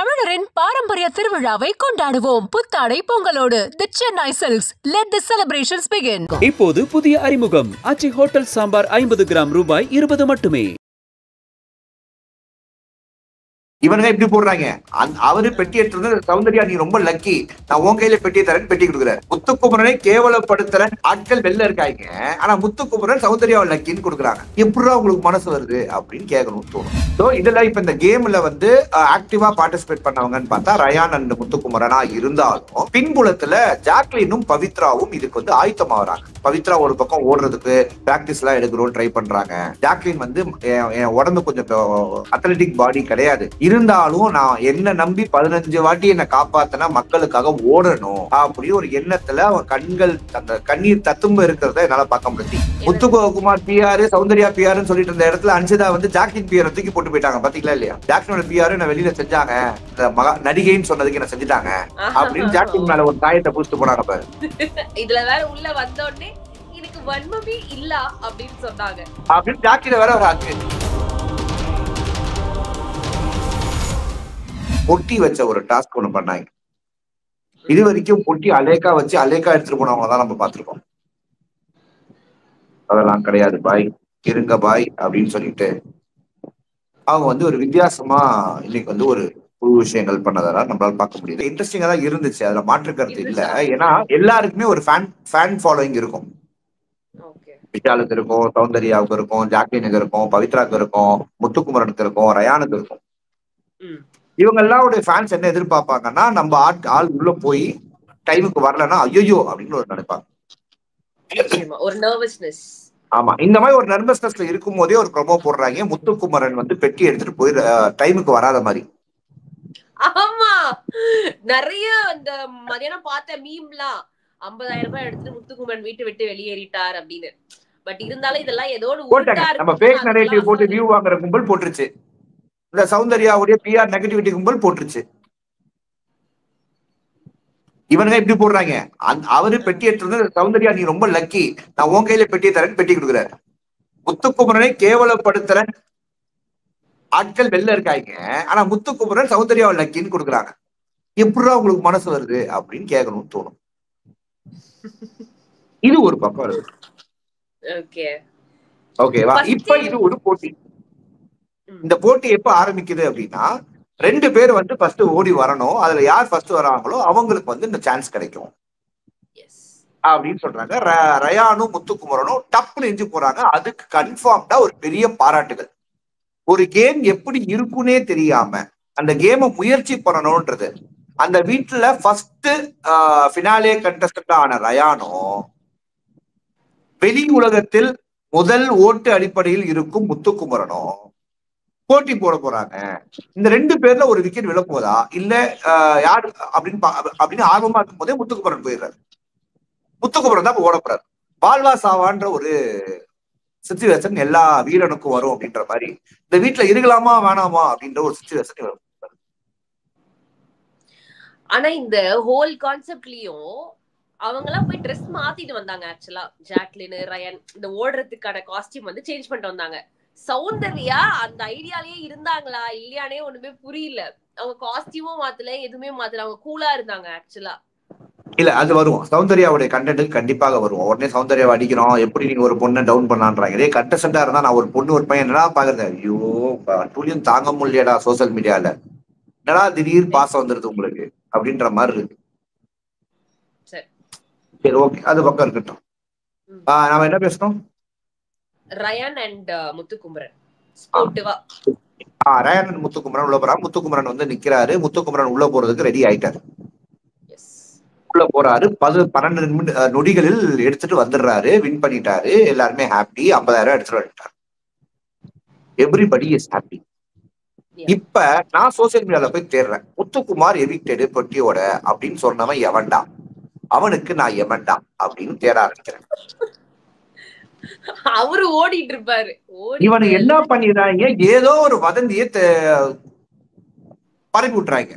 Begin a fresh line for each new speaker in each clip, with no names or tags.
தமிழரின் பாரம்பரிய திருவிழாவை கொண்டாடுவோம் புத்தாடை பொங்கலோடு. The Chennai Silks. Let the celebrations begin.
இப்போது புதிய அறிமுகம் ஆச்சி ஹோட்டல் சாம்பார் 50 கிராம் ரூபாய் 20 மட்டுமே.
இவனுங்க இப்படி போடுறாங்க. அவரு பெட்டி எடுத்து சௌந்தர்யா நீ ரொம்ப லக்கி, நான் உன் கையில பெட்டியை தரேன், பெட்டி கொடுக்குறேன். முத்துக்குமரனை கேவலப்படுத்துற ஆட்கள் வெளில இருக்காங்க. ஆனா முத்துக்குமரன் சௌந்தர்யாவை லக்கின்னு கொடுக்குறாங்க. எப்படிதான் உங்களுக்கு மனசு வருது அப்படின்னு கேட்கணும்னு தோணும். ஸோ இதுல இப்ப இந்த கேம்ல வந்து ஆக்டிவா பார்ட்டிசிபேட் பண்ணவங்கன்னு பார்த்தா ரயான் அண்ட் முத்துக்குமரனா இருந்தாலும் பின்புலத்துல ஜாக்லினும் பவித்ராவும் இதுக்கு வந்து ஆயத்தமாகறாங்க. பவித்ரா ஒரு பக்கம் ஓடுறதுக்கு பிராக்டிஸ் எல்லாம் எடுக்கிறோம் ட்ரை பண்றாங்க. ஜாக்லின் வந்து என் உடம்பு கொஞ்சம் அத்லெட்டிக் பாடி கிடையாது, இருந்தாலும் நான் என்ன நம்பி 15 வாட்டி என்ன காப்பாத்தினா மக்களுக்காக ஓடணும் அப்படி ஒரு எண்ணத்துல அவன் கண்கள் அந்த கண்ணீர் தத்தும்பு இருக்கிறத என்னால பார்க்க முடியும். முத்துக்குமார் பிஆர் சௌந்தர்யா பிஆர்னு சொல்லிட்டு இருந்த இடத்துல அன்சிதா வந்து ஜாக்லின் பிஆர் தூக்கி போட்டு போயிட்டாங்க. பாத்தீங்களா இல்லையா? ஜாக்லினோட பிஆர் என்ன வெளியில செஞ்சாங்க, நடிகைன்னு சொன்னதுக்கு என்ன செஞ்சுட்டாங்க அப்படின்னு ஜாக்லின் மேல ஒரு தாயத்தை பூசிட்டு போனாங்க பாரு.
இதுல வேற உள்ள வந்தோடனே எனக்கு வன்மமே இல்ல அப்படின்னு சொன்னாங்க.
அப்படின்னு ஜாக்லின் வேற ஒரு ஆச்சு பொட்டி வச்ச ஒரு டாஸ்க் ஒண்ணு பண்ணாங்க. இது வரைக்கும் பொட்டி அலேக்கா வச்சு அலேக்கா எடுத்துட்டு போனவங்க தான் நம்ம பார்த்திருக்கோம். அதெல்லாம் கிடையாது பாய், இருங்க பாய் அப்படின்னு சொல்லிட்டு அவங்க வந்து ஒரு வித்தியாசமா இன்னைக்கு வந்து ஒரு புது விஷயங்கள் பண்ணதெல்லாம் நம்மளால பார்க்க முடியுது. இன்ட்ரெஸ்டிங்கா தான் இருந்துச்சு, அதுல மாற்றுக்கிறது இல்ல. ஏன்னா எல்லாருக்குமே ஒரு ஃபேன் ஃபாலோயிங் இருக்கும். விஷாலுக்கு இருக்கும், சௌந்தர்யாவுக்கு இருக்கும், ஜாக்லினுக்கு இருக்கும், பவித்ராக்கு இருக்கும், முத்துக்குமரனுக்கு இருக்கும், ரயானுக்கு இருக்கும். இவங்க எல்லாருடைய ஃபேன்ஸ் என்ன எதிர்பார்ப்பாங்கன்னா நம்ம ஆள் உள்ள போய் டைமுக்கு வரலன்னா ஐயோ அப்படின்னு ஒரு நினைப்பாங்க.
ஒரு நர்வஸ்னஸ்.
ஆமா, இந்த மாதிரி ஒரு நர்வஸ்னஸ்ல இருக்கும் போதே ஒரு ப்ரோமோ போடுறாங்க. முத்துக்குமரன் வந்து பெட்டி எடுத்துட்டு போய் டைமுக்கு வராத மாதிரி.
ஆமா, நிறைய அந்த மதியானம் பார்த்த மீம்லாம் 50,000 ரூபாய் எடுத்துட்டு முத்துக்குமரன் வீட்டு விட்டு வெளியேறிட்டார் அப்படின்னு. பட் இருந்தாலும் இதெல்லாம் ஏதோ
நம்ம ஃபேக் நரேட்டிவ் போட்டு வியூ வாங்குற கும்பல் போட்டுருச்சு. இந்த சௌந்தர்யாவுடைய பிஆர் நெகட்டிவிட்டி கும்பல் போட்டுருச்சு. இவனுங்க இப்படி போடுறாங்க. அவரு பெட்டி எடுத்து சௌந்தர்யா நீ ரொம்ப லக்கி, நான் உன் கையில பெட்டியை தரேன், பெட்டி கொடுக்குறேன். முத்துக்குமரனை கேவலப்படுத்துற ஆட்கள் வெளில இருக்காங்க. ஆனா முத்துக்குமரன் சௌந்தர்யாவை லக்கின்னு கொடுக்குறாங்க. எப்படிதான் உங்களுக்கு மனசு வருது அப்படின்னு கேட்கணும்னு தோணும். இது ஒரு பக்கம் இருக்கு. ஓகேவா? இப்ப இது ஒரு போட்டி. இந்த போட்டி எப்ப ஆரம்பிக்குது அப்படின்னா 2 பேர் வந்து ஃபர்ஸ்ட் ஓடி வரணும். அதுல யார் ஃபர்ஸ்ட் வராங்களோ அவங்களுக்கு வந்து இந்த சான்ஸ் கிடைக்கும் அப்படின்னு சொல்றாங்க. ரயானும் முத்துக்குமரனும் டப்புன்னு எஞ்சி போறாங்க. அதுக்கு கன்ஃபார்ம்டா ஒரு பெரிய பாராட்டுகள். ஒரு கேம் எப்படி இருக்குன்னே தெரியாம அந்த கேமை முயற்சி பண்ணணும்ன்றது. அந்த வீட்டுல ஃபர்ஸ்ட் ஃபினாலே கண்டஸ்டன்ட் ஆன ரயானும் வெளி உலகத்தில் முதல் ஓட்டு அடிப்படையில் இருக்கும் முத்துக்குமரனும் போட்டி போட போறாங்க. இந்த 2 பேர்ல ஒரு விக்கெட் விழ போதா இல்ல யாரு அப்படின்னு ஆர்வமா இருக்கும் போதே முத்துக்குமரன் போயிடுறாரு. முத்துக்குமரன் தான் ஓட போறாரு. வாழ்வா சாவான்ற ஒரு சிச்சுவேஷன் எல்லா வீரனுக்கும் வரும் அப்படின்ற மாதிரி இந்த வீட்டுல இருக்கலாமா வேணாமா அப்படின்ற ஒரு சிச்சுவேஷன் வரும்.
ஆனா இந்த ஹோல் கான்செப்ட்லயும் அவங்க எல்லாம் போய் ட்ரெஸ் மாத்திட்டு வந்தாங்க. ஆக்சுவலா ஜாக்லின் ரயான் இந்த ஓடுறதுக்கான காஸ்டியூம் வந்து சேஞ்ச் பண்ணிட்டு வந்தாங்க. சௌந்தர்யா அந்த ஐடியாலயே இருந்தாங்களா இல்லையானே ஒண்ணுமே புரியல. அவங்க காஸ்டியூமும் மாத்தல, எதுவுமே மாத்தல, அவங்க கூலா இருந்தாங்க ஆக்சுவலா.
இல்ல அது வரும், சௌந்தர்யாவுடைய கண்டென்ட் கண்டிப்பாக வரும். உடனே சௌந்தர்யாவை அடிக்கிறோம், எப்படி நீங்க ஒரு பொண்ணை டவுன் பண்ணலான்றாங்க. இதே கண்டஸ்டண்டா இருந்தா நான் ஒரு பொண்ணு ஒரு பையன் என்னடா பாக்குறது, ஐயோ துளியும் தாங்க முடியலடா சோசியல் மீடியால, என்னடா திடீர் பாசம் வந்துருது உங்களுக்கு அப்படின்ற மாதிரி இருக்கு. சரி ஓகே, அது பக்கம் இருக்கட்டும். நாம என்ன பேசணும்?
ரயான் அண்ட் முத்துக்குமரன்.
ரயான் அண்ட் முத்துக்குமரன் உள்ள போறாங்க. முத்துக்குமரன் வந்து நிக்கிறாரு. முத்துக்குமரன் உள்ள போறதுக்கு ரெடி ஆயிட்டாரு. உள்ள போறாரு. 12 நொடிகளில் எடுத்துட்டு வந்துடுறாரு. வின் பண்ணிட்டாரு. எல்லாருமே ஹாப்பி. 50,000 எடுத்துட்டு வந்துட்டாரு. Everybody is happy. இப்ப நான் சோசியல் மீடியால போய் தேடுறேன், முத்துக்குமார் எவிக்டெடு பொட்டியோட அப்படின்னு சொன்னவன் எவன்டா, அவனுக்கு நான் எவன்டா அப்படின்னு தேட ஆரம்பிக்கிறேன்.
அவரு ஓடிட்டு இருப்பாரு.
இவனு என்ன பண்ணிடுறாங்க, ஏதோ ஒரு வதந்தியை பரப்பி விட்டுறாங்க.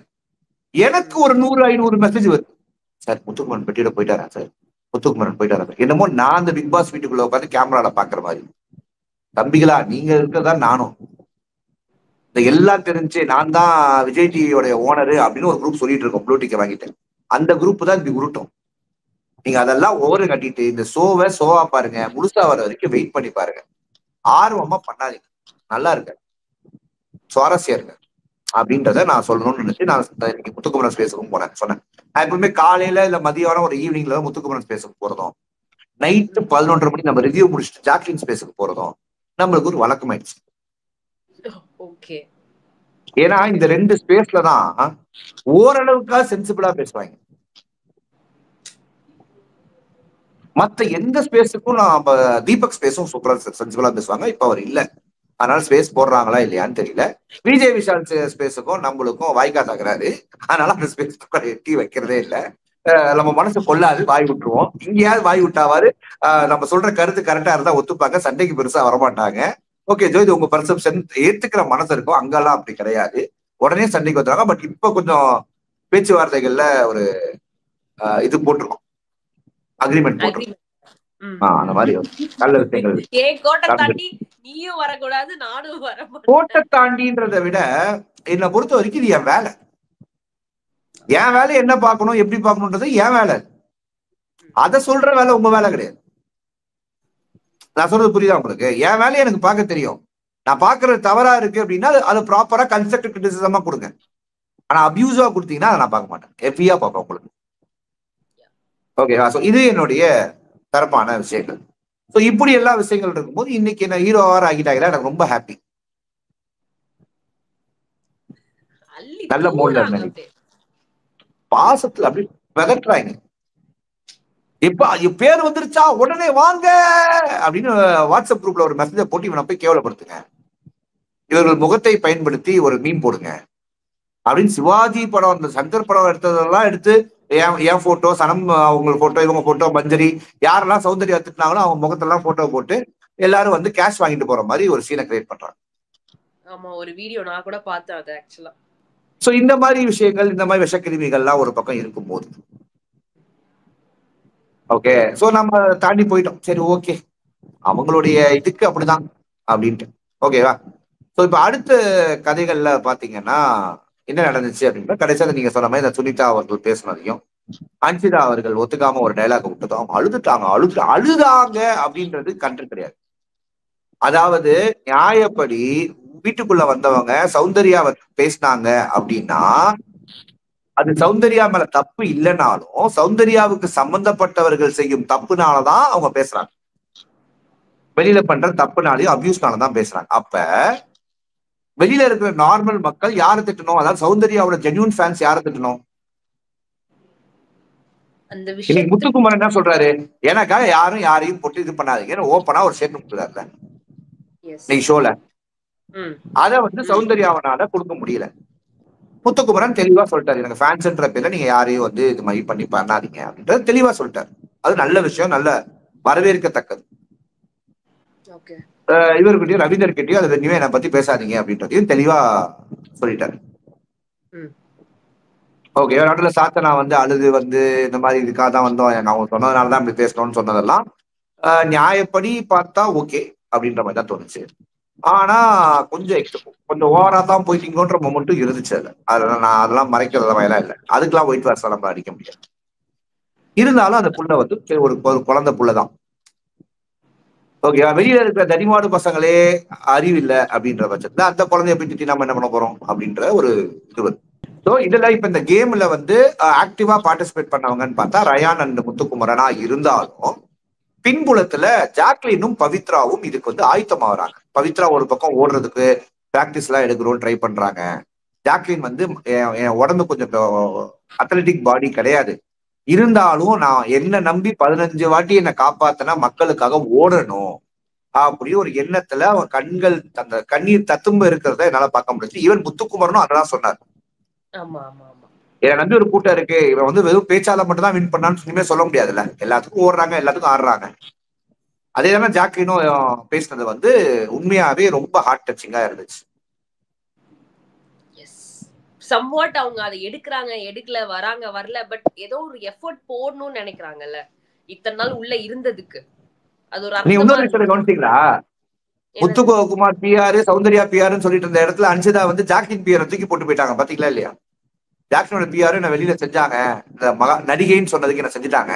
எனக்கு ஒரு 100-500 மெசேஜ் வருது. சார் முத்துக்குமரன் பெட்டியோட போயிட்டாரா சார், முத்துக்குமரன் போயிட்டாரா. என்னமோ நான் அந்த பிக் பாஸ் வீட்டுக்குள்ள உட்காந்து கேமரால பாக்குற மாதிரி. தம்பிகளா நீங்க இருக்கிறதா நானும் எல்லாம் தெரிஞ்சு நான் தான் விஜய் டிவியோட ஓனரு அப்படின்னு ஒரு குரூப் சொல்லிட்டு இருக்கோம் ப்ளூ டிக்கெட் வாங்கிட்டு. அந்த குரூப் தான் இப்படி உருட்டும். நீங்க அதெல்லாம் ஓவரு கட்டிட்டு இந்த ஷோவா பாருங்க, முழுசா வர வரைக்கும் வெயிட் பண்ணி பாருங்க. ஆர்வமா பண்ணாதீங்க, நல்லா இருக்க, சுவாரஸ்யம் இருக்க அப்படின்றத நான் சொல்லணும்னு நினைச்சு நான் இன்னைக்கு முத்துக்குமரன் ஸ்பேஸுக்கும் போனேன் சொன்னேன். நான் எப்பவுமே காலையில இல்ல மதியானம் ஒரு ஈவினிங்ல முத்துக்குமரன் ஸ்பேஸுக்கு போறதும், நைட்டு 11:30 மணி நம்ம ரிவ்யூ முடிச்சுட்டு ஜாக்லின் ஸ்பேஸுக்கு போறதும் நம்மளுக்கு ஒரு வழக்கமாயிடுச்சு.
ஓகே.
ஏன்னா இந்த 2 ஸ்பேஸ்ல தான் ஓரளவுக்கா சென்சிபிளா பேசுவாங்க. மத்த எந்த ஸ்பேஸுக்கும் நான் தீபக் ஸ்பேஸும் சூப்பரா சென்சிபிளா பேசுவாங்க. இப்ப அவர் இல்ல, அதனால ஸ்பேஸ் போடுறாங்களா இல்லையான்னு தெரியல. விஜய் விஷால் ஸ்பேஸுக்கும் நம்மளுக்கும் வாய்க்கா தகுறாரு, அதனால அந்த ஸ்பேஸ் எட்டி வைக்கிறதே இல்லை. நம்ம மனசு கொள்ளாது, வாய் விட்டுருவோம். இங்கேயாவது வாய் விட்டாவாரு நம்ம சொல்ற கருத்து கரெக்டா இருந்தா ஒத்துப்பாங்க, சண்டைக்கு பெருசா வரமாட்டாங்க. ஓகே ஜோதி, உங்க பர்செப்ஷன் ஏத்துக்கிற மனசு இருக்கும், அங்கெல்லாம் அப்படி கிடையாது, உடனே சண்டைக்கு வந்துறாங்க. பட் இப்ப கொஞ்சம் பேச்சுவார்த்தைகள்ல ஒரு இது போட்டிருக்கோம், அக்ரிமெண்ட் போட்டிருக்கோம். அந்த மாதிரி நல்ல விஷயங்கள்.
கோட்டை தாண்டி நீயும் வரக்கூடாது, நானும் வர மாட்டேன்.
கோட்டை தாண்டின்றதை விட என்னை பொறுத்த வரைக்கும் இது என் வேலை. என் வேலை என்ன பார்க்கணும் எப்படி பார்க்கணும்ன்றது என் வேலை. அதை சொல்ற வேலை உங்க வேலை கிடையாது. நான் சொல்றது புரியுதா உங்களுக்கு? என் வேலையை எனக்கு பார்க்க தெரியும். நான் பாக்குறது தவறா இருக்கு அப்படின்னா அது ப்ராப்பரா கன்ஸ்ட்ரக்டிவ் கிரிட்டிசிசமா கொடுங்க. ஆனா அபியூசிவா கொடுத்தீங்கன்னா அதை நான் பார்க்க மாட்டேன், எஃபியா பார்ப்பேன் உங்களுக்கு. ஓகேவா? ஸோ இது என்னுடைய தரப்பான விஷயங்கள். ஸோ இப்படி எல்லா விஷயங்கள் இருக்கும்போது இன்னைக்கு என்ன ஹீரோவாக ஆகிட்டாங்களா, எனக்கு ரொம்ப ஹாப்பி. நல்ல மூட்ல இருந்தேன், பாசத்துல அப்படி வெதட்டுறாங்க. இப்ப பேர் வந்துருச்சா உடனே வாங்க அப்படின்னு வாட்ஸ்அப் குரூப்ல ஒரு மெசேஜை போட்டு இவனை போய் கேவலப்படுத்துங்க, இவர்கள் முகத்தை பயன்படுத்தி ஒரு மீன் போடுங்க அப்படின்னு. சிவாஜி படம், அந்த சங்கர் படம் எடுத்ததெல்லாம் எடுத்து என் போட்டோ, சனம் அவங்க போட்டோ, இவங்க போட்டோ, மஞ்சரி யாரெல்லாம் சௌந்தர்யா திட்டினாங்களோ அவங்க முகத்தெல்லாம் போட்டோ போட்டு எல்லாரும் வந்து கேஷ் வாங்கிட்டு போற மாதிரி ஒரு சீனை கிரியேட் பண்றாங்க.
ஆமா, ஒரு வீடியோ நான் கூட பார்த்தேன் அது ஆக்சுவலா.
சோ இந்த மாதிரி விஷயங்கள், இந்த மாதிரி விஷக்கிருமிகள்லாம் ஒரு பக்கம் இருக்கும்போது ஓகே, சோ நம்ம தாண்டி போயிட்டோம். சரி ஓகே, அவங்களுடைய இதுக்கு அப்படிதான் அப்படின்ட்டு. ஓகேவா? சோ இப்ப அடுத்த கதைகள்ல பாத்தீங்கன்னா என்ன நடந்துச்சு அப்படின்னா, கடைசியாக நீங்க சொன்ன மாதிரி இந்த சுனிதா அவர்கள் பேசினதையும் அன்சிதா அவர்கள் ஒத்துக்காம ஒரு டைலாக் விட்டதும் அவங்க அழுதாங்க அப்படின்றது கண்டு கிடையாது. அதாவது நியாயப்படி வீட்டுக்குள்ள வந்தவங்க சௌந்தர்யா பேசினாங்க அப்படின்னா அது சௌந்தர்யா மேல தப்பு இல்லைனாலும் சௌந்தர்யாவுக்கு சம்பந்தப்பட்டவர்கள் செய்யும் தப்புனாலதான் அவங்க பேசுறாங்க, வெளியில பண்ற தப்புனாலையும் அபியூஸ்னாலதான் பேசுறாங்க. அப்ப வெளியில இருக்கிற நார்மல் மக்கள் யாரை திட்டணும்? அதாவது சௌந்தர்யாவோட ஜென்யூன் ஃபேன்ஸ் யாரை திட்டணும்? இன்னைக்கு முத்துக்குமரன் என்ன சொல்றாரு, எனக்காக யாரும் யாரையும் போட்டு இது பண்ணாதீங்க ஓப்பனா ஒரு ஸ்டேட்மெண்ட் கொடுக்குறாருல இன்னைக்கு ஷோல. அத வந்து சௌந்தர்யாவனால கொடுக்க முடியல. முத்துக்குமரன் தெளிவா சொல்லிட்டாரு, எனக்கு ஃபேன்ஸ்ன்ற பேர்ல நீங்க யாரையும் வந்து இது மாதிரி பண்ணாதீங்க அப்படின்றது தெளிவா சொல்லிட்டாரு. அது நல்ல விஷயம், நல்ல வரவேற்கத்தக்கது. இவர்கிட்டயும் ரவீந்தர் கிட்டயும் அதை வெண்ணியும் என்னை பத்தி பேசாதீங்க அப்படின்றதையும் தெளிவா சொல்லிட்டாரு. ஓகே, நடுவில் சாத்தனா வந்து அழுது வந்து இந்த மாதிரி இதுக்காக தான் வந்தோம், அவங்க சொன்னதுனாலதான் இப்படி பேசணும்னு சொன்னதெல்லாம் நியாயப்படி பார்த்தா ஓகே அப்படின்ற மாதிரி தான் தோணுச்சு. ஆனா கொஞ்சம் ஓவரா தான் போயிட்டீங்கன்ற மொமெண்ட்டும் இருந்துச்சு. நான் அதெல்லாம் மறைக்கிறத வயலா இல்லை, அதுக்கெல்லாம் ஒயிட் வாஷ் நம்ம அடிக்க முடியாது. இருந்தாலும் அந்த புள்ள வந்து ஒரு குழந்தை புள்ளதான். ஓகே, வெளியில இருக்கிற தனிமாடு பசங்களே அறிவு இல்லை அப்படின்ற பட்சத்துல அந்த குழந்தைய போய் நம்ம என்ன பண்ண போறோம் அப்படின்ற ஒரு இது. ஸோ இதுல இப்ப இந்த கேம்ல வந்து ஆக்டிவா பார்ட்டிசிபேட் பண்ணவங்கன்னு பார்த்தா ரயான் அண்ட் முத்துக்குமரனா இருந்தாலும் பின்புலத்துல ஜாக்லினும் பவித்ராவும் இதுக்கு வந்து ஆயத்தமாகறாங்க. பவித்ரா ஒரு பக்கம் ஓடுறதுக்கு பிராக்டிஸ் எல்லாம் எடுக்கிறோம் ட்ரை பண்றாங்க. ஜாக்லின் வந்து என் உடம்பு கொஞ்சம் அத்லெட்டிக் பாடி கிடையாது, இருந்தாலும் நான் என்ன நம்பி 15 வாட்டி என்னை காப்பாத்தினா மக்களுக்காக ஓடணும் அப்படி ஒரு எண்ணத்துல அவன் கண்கள் அந்த கண்ணீர் தத்தும்பு இருக்கிறத என்னால பார்க்க முடிஞ்சு. ஈவன் முத்துக்குமரனும் அதெல்லாம் சொன்னார், என்னை நம்பி ஒரு கூட்டம் இருக்கு, இவன் வந்து வெறும் பேச்சால மட்டும் தான் வின் பண்ணான்னு இனிமே சொல்ல முடியாதுல்ல, எல்லாத்துக்கும் ஓடுறாங்க, எல்லாத்துக்கும் ஆடுறாங்க. அதே தானே ஜாக்லினும் பேசினது வந்து உண்மையாவே ரொம்ப ஹார்ட் டச்சிங்கா இருந்துச்சு.
சம்வாட் அவங்க அதை எடுக்கிறாங்க, எடுக்கல, வராங்க, வரல, பட் ஏதோ ஒரு எஃபோர்ட் போடணும்னு நினைக்கிறாங்கல்ல இத்தனை நாள் உள்ள இருந்ததுக்கு. அது ஒரு
நீ இன்னொரு விஷயத்தை கவனிச்சீங்களா, முத்துக்குமார் பிஆர், சௌந்தர்யா பிஆர்னு சொல்லிட்டு இருந்த இடத்துல அன்சிதா வந்து ஜாக்லின் பிஆர் தூக்கி போட்டு போயிட்டாங்க. பாத்தீங்களா இல்லையா? ஜாக்லினோட பிஆர் என்ன வெளியில செஞ்சாங்க, இந்த நடிகைன்னு சொன்னதுக்கு என்ன செஞ்சுட்டாங்க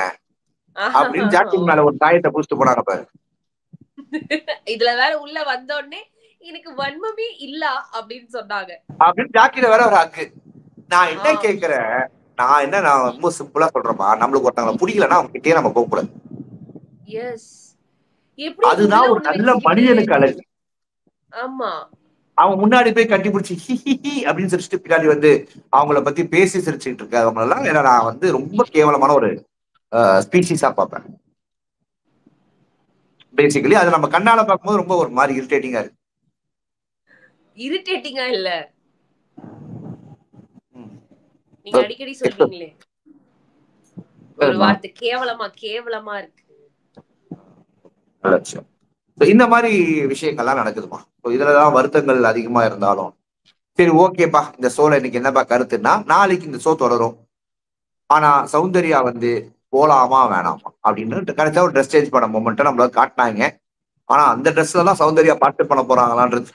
அப்படின்னு ஜாக்லின் மேல ஒரு தாயத்தை பூசிட்டு போனாங்க பாரு.
இதுல வேற உள்ள வந்த உடனே எனக்கு வன்மமே இல்ல அப்படின்னு சொன்னாங்க
அப்படின்னு ஜாக்கில வேற ஒரு ஹக்கு. நான் என்ன கேக்குறேன், நான் ரொம்ப சிம்பிளா சொல்றேன்ப்பா, நம்மளுக்கு ஒருத்தவங்களை பிடிக்கலன்னா அவங்க கிட்டே நம்ம போக கூடாது. அதுதான் ஒரு நல்ல மனிதனுக்கு அழகு.
ஆமா,
அவங்க முன்னாடி போய் கட்டி பிடிச்சி ஹி அப்படின்னு சிரிச்சுட்டு பின்னாடி வந்து அவங்கள பத்தி பேசி சிரிச்சுட்டு இருக்க அவங்க எல்லாம் நான் வந்து ரொம்ப கேவலமான ஒரு ஸ்பீசிஸா பார்ப்பேன். பேசிக்கலி அது நம்ம கண்ணால பார்க்கும்போது ரொம்ப ஒரு மாதிரி இரிட்டேட்டிங்கா இருக்கு.
இரிட்டேட்டிங்கா இல்ல, நீங்க அடிக்கடி சொல்றீங்களே ஒரு வார்த்தை, கேவலமா இருக்கு.
இந்த மாதிரி விஷயங்கள்லாம் நடக்குதுமா. இதுலதான் வருத்தங்கள் அதிகமா இருந்தாலும் சரி ஓகேப்பா, இந்த ஷோல இன்னைக்கு என்னப்பா கருத்துன்னா, நாளைக்கு இந்த ஷோ தொடரும். ஆனா சௌந்தர்யா வந்து போலாமா வேணாமா அப்படின்னு கடைசியா ஒரு ட்ரெஸ் சேஞ்ச் பண்ண மொமெண்ட்டை நம்மள காட்டினாங்க. ஆனா அந்த ட்ரெஸ்ல தான் சௌந்தர்யா பார்ட் பண்ண போறாங்களான்றது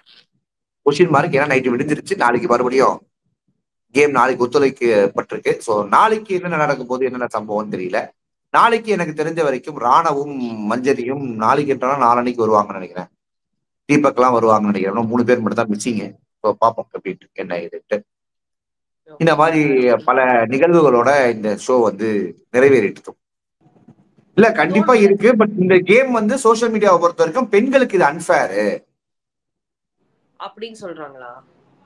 கொஸ்டின் மார்க். ஏன்னா நைட்டு விடிஞ்சிருச்சு, நாளைக்கு மறுபடியும் கேம் நாளைக்கு ஒத்துழைக்கப்பட்டிருக்கு. ஸோ நாளைக்கு என்னென்ன நடக்கும் போது என்னென்ன சம்பவம் தெரியல. நாளைக்கு எனக்கு தெரிஞ்ச வரைக்கும் ராணவும் மஞ்சரியும் நாளைக்கு என்றாலும் நாளன்னைக்கு வருவாங்கன்னு நினைக்கிறேன். தீபக் எல்லாம் வருவாங்கன்னு நினைக்கிறேன். 3 பேர் மட்டும் தான் மிச்சிங்க. ஸோ பார்ப்போம் எப்படி என்ன இதுட்டு. இந்த மாதிரி பல நிகழ்வுகளோட இந்த ஷோ வந்து நிறைவேறிட்டு இல்ல கண்டிப்பா இருக்கு. பட் இந்த கேம் வந்து சோசியல் மீடியாவை பொறுத்த வரைக்கும் பெண்களுக்கு இது அன்ஃபேர்
அப்படின்னு சொல்றாங்களா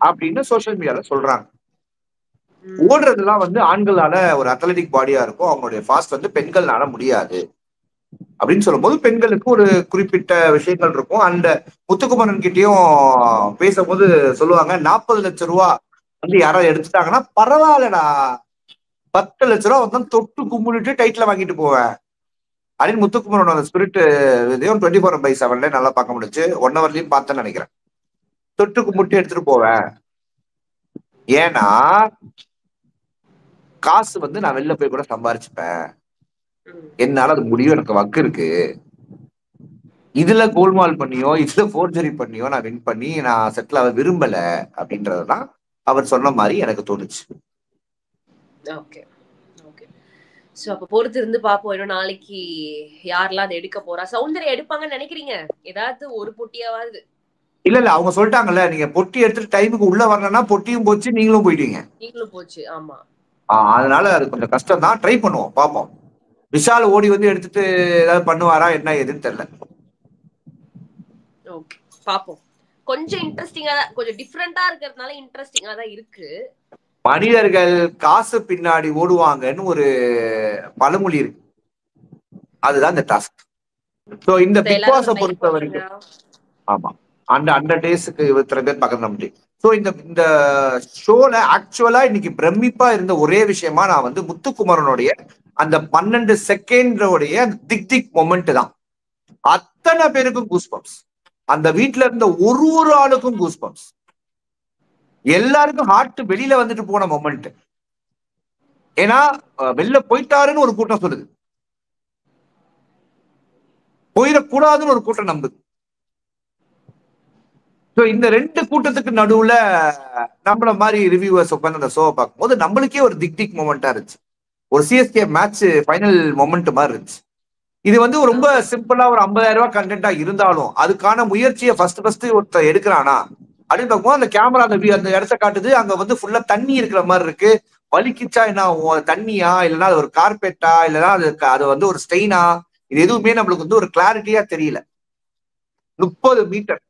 அப்படின்னு சோசியல் மீடியால சொல்றாங்க. ஓடுறதுலாம் வந்து ஆண்களால ஒரு அத்லட்டிக் பாடியா இருக்கும், அவங்களுடைய ஃபாஸ்ட் வந்து பெண்கள்னால முடியாது அப்படின்னு சொல்லும் போது பெண்களுக்கு ஒரு குறிப்பிட்ட விஷயங்கள் இருக்கும். அந்த முத்துக்குமரன் கிட்டயும் பேசும்போது சொல்லுவாங்க, 40 லட்சம் ரூபா வந்து யாராவது எடுத்துட்டாங்கன்னா பரவாயில்லடா, 10 லட்ச ரூபா வந்து தொட்டு கும்பிட்டு டைட்டில் வாங்கிட்டு போவேன் அப்படின்னு முத்துக்குமரனோட அந்த ஸ்பிரிட் 24/7 நல்லா பார்க்க முடிச்சு. 1 ஹவர்லயும் பார்த்தேன்னு நினைக்கிறேன். தொட்டு கும்பிட்டு எடுத்துட்டு போவேன். ஏன்னா காசு வந்து நான் வெளில போய் கூட சம்பாரிச்சுப்பேன், என்னால அது முடியும், எனக்கு வக்கு இருக்கு. இதுல கோல்மால் பண்ணியோ இதுல போர்ஜரி பண்ணியோ நான் வின் பண்ணி நான் செட்டில் ஆக விரும்பல அப்படின்றதுதான் அவர் சொன்ன மாதிரி எனக்கு தோணுச்சு.
Okay okay. சோ அப்ப பொறுத்து இருந்து பாப்போம். இன்னும் நாளைக்கு யாரெல்லாம் அதை எடுக்க போறா. சௌந்தர்யா எடுப்பாங்கன்னு நினைக்கிறீங்க? ஏதாவது ஒரு பொட்டியாவது?
இல்ல அவங்க சொல்லிட்டாங்கல்ல, நீங்க பொட்டி எடுத்துட்டு டைமுக்கு உள்ள வரலன்னா பொட்டியும் போச்சு, நீங்களும் போயிட்டீங்க.
நீங்களும் போச்சு. ஆமா,
அதனால அது கொஞ்சம் கஷ்டம் தான். ட்ரை பண்ணுவோம், பாப்போம். விஷால் ஓடி வந்து எடுத்துட்டு ஏதாவது பண்ணுவாரா என்ன ஏதுன்னு தெரியல.
ஓகே பாப்போம். கொஞ்சம் இன்ட்ரெஸ்டிங்கா, கொஞ்சம் டிஃபரெண்டா இருக்கிறதுனால இன்ட்ரெஸ்டிங்கா தான் இருக்கு.
மனிதர்கள் காசு பின்னாடி ஓடுவாங்கன்னு ஒரு பழமொழி இருக்கு, அதுதான் இந்த டாஸ்க். சோ இந்த பிக் பாஸை பொறுத்த வரைக்கும் ஆமா அந்த டேஸ்க்கு 23 பேர் பார்க்க முடியும். ஸோ இந்த ஷோல ஆக்சுவலா இன்னைக்கு பிரமிப்பா இருந்த ஒரே விஷயமா நான் வந்து முத்துக்குமரனுடைய அந்த 12 செகண்டோடைய திக் மொமெண்ட் தான். அத்தனை பேருக்கும் கூஸ்பம்ஸ், அந்த வீட்டுல இருந்த ஒரு ஆளுக்கும் கூஸ்பம்ஸ், எல்லாருக்கும் ஹார்ட் வெளியில வந்துட்டு போன மொமெண்ட். ஏன்னா வெளில போயிட்டாருன்னு ஒரு கூட்டம் சொல்லுது, போயிடக்கூடாதுன்னு ஒரு கூட்டம் நம்புது. இந்த 2 கூட்டத்துக்கு நடுவுல நம்மள மாதிரி ரிவ்யூவர்ஸ் உட்காந்து அந்த ஷோவை பார்க்கும்போது நம்மளுக்கே ஒரு திக் மொமெண்டா இருந்துச்சு. ஒரு சிஎஸ்கே மேட்ச் ஃபைனல் மொமெண்ட் மாதிரி இருந்துச்சு. இது வந்து ரொம்ப சிம்பிளா ஒரு 50,000 ரூபாய் கண்டென்ட்டா இருந்தாலும் அதுக்கான முயற்சியை ஃபர்ஸ்ட் ஒருத்தர் எடுக்கிறானா அப்படின்னு பார்க்கும்போது அந்த கேமரா அந்த இடத்த காட்டுது. அங்க வந்து ஃபுல்லா தண்ணி இருக்கிற மாதிரி இருக்கு. வலிக்கிச்சா என்ன தண்ணியா, இல்லைன்னா அது ஒரு கார்பெட்டா, இல்லைன்னா அது வந்து ஒரு ஸ்டெயினா, இது எதுவுமே நம்மளுக்கு வந்து ஒரு கிளாரிட்டியா தெரியல. 30 மீட்டர்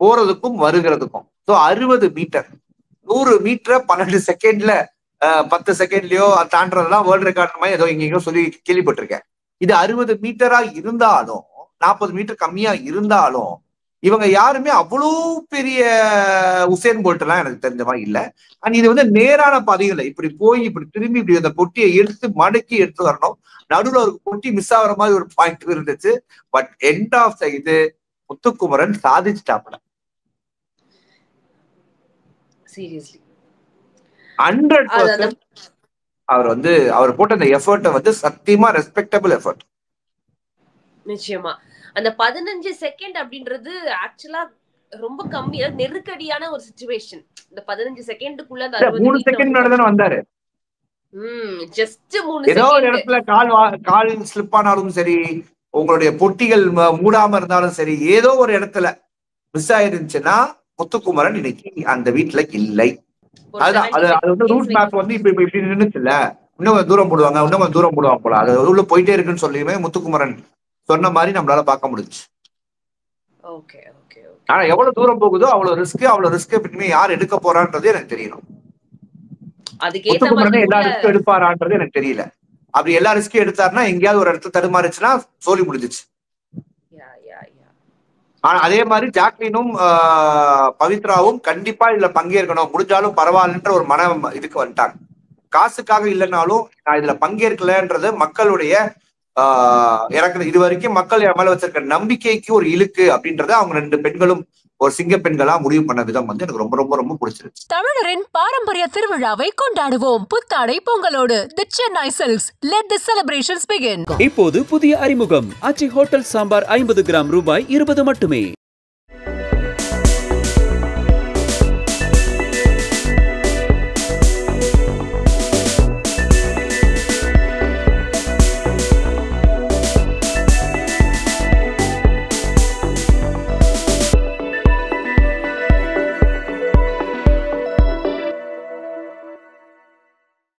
போறதுக்கும் வருகிறதுக்கும். 60 மீட்டர், 100 மீட்டரை 12 செகண்ட்ல 10 செகண்ட்லயோ தாண்டதெல்லாம் வேர்ல்டு ரெக்கார்ட் மாதிரி ஏதோ எங்கேயோ சொல்லி கேள்விப்பட்டிருக்கேன். இது 60 மீட்டரா இருந்தாலும் 40 மீட்டர் கம்மியா இருந்தாலும் இவங்க யாருமே அவ்வளோ பெரிய உசேன் போல்ட் எல்லாம் எனக்கு தெரிஞ்ச மாதிரி இல்லை. அண்ட் இது வந்து நேரான பாதைகளை இப்படி போய் இப்படி திரும்பி இப்படி அந்த பொட்டியை எடுத்து மடக்கி எடுத்து வரணும். நடுவில் ஒரு பொட்டி மிஸ் ஆகிற மாதிரி ஒரு பாயிண்ட் இருந்துச்சு. பட் எண்ட் ஆஃப் இது முத்துக்குமரன் சாதிச்சுட்டாப்ல.
சீரியஸ்லி
100% அவர் போட்ட அந்த எஃபர்ட்டை வந்து சத்தியமா ரெஸ்பெக்டபிள் எஃபர்ட்.
நிச்சயமா. அந்த 15 செகண்ட் அப்படின்றது ஆக்சுவலா ரொம்ப கம்மியா நெருக்கடியான ஒரு சிச்சுவேஷன். இந்த 15 செகண்டுக்குள்ள அந்த
3 செகண்ட் தானே வந்தாரு.
ஜஸ்ட் 3
ஏதோ ஒரு
செகண்ட்.
இடத்துல கால் ஸ்லிப் ஆனாலும் சரி, உங்களுடைய பொட்டிகள் மூடாம இருந்தாலும் சரி, ஏதோ ஒரு இடத்துல மிஸ் ஆயிருந்துச்சுன்னா முத்துக்குமரன் இன்னைக்கு அந்த வீட்டுல இல்லை. அதுதான் அது வந்து ரூட் மேப் வந்து இப்ப இப்படி நின்னுச்சுல்ல, இன்னும் தூரம் போடுவாங்க, இன்னும் தூரம் போடுவாங்க போல, அது உள்ள போயிட்டே இருக்குன்னு சொல்லியுமே முத்துக்குமரன் சொன்ன மாதிரி நம்மளால பார்க்க முடிஞ்சு.
Okay okay.
ஆனா எவ்வளவு தூரம் போகுதோ அவ்வளவு ரிஸ்க் எப்படியுமே யார் எடுக்க போறான்றது எனக்கு தெரியணும். முத்துக்குமரனே எல்லா ரிஸ்க் எடுப்பாரான்றது எனக்கு தெரியல. அப்படி எல்லா ரிஸ்க்கும் எடுத்தாருன்னா எங்கேயாவது ஒரு இடத்துல தடுமாறிச்சுன்னா சோலி முடிஞ்சிச்சு. ஆனா அதே மாதிரி ஜாக்லினும் பவித்ராவும் கண்டிப்பா இதுல பங்கேற்கணும், முடிஞ்சாலும் பரவாயில்லன்ற ஒரு மன இதுக்கு வந்துட்டாங்க. காசுக்காக இல்லைன்னாலும் நான் இதுல பங்கேற்கலன்றது மக்களுடைய எனக்கு இது வரைக்கும் மக்கள் என் மேல வச்சிருக்க நம்பிக்கைக்கு ஒரு இழுக்கு அப்படின்றத அவங்க 2 பெண்களும் ஒரு சிங்க பெண்களா முடிவு பண்ண விதம் வந்து எனக்கு ரொம்ப ரொம்ப ரொம்ப பிடிச்சிருச்சு.
தமிழரின் பாரம்பரிய திருவிழாவை கொண்டாடுவோம் புத்தாடை பொங்கலோடு. The Chennai Silks. Let the celebrations begin.
இப்போது புதிய அறிமுகம் ஆச்சி ஹோட்டல் சாம்பார் 50 கிராம் ரூபாய் 20 மட்டுமே.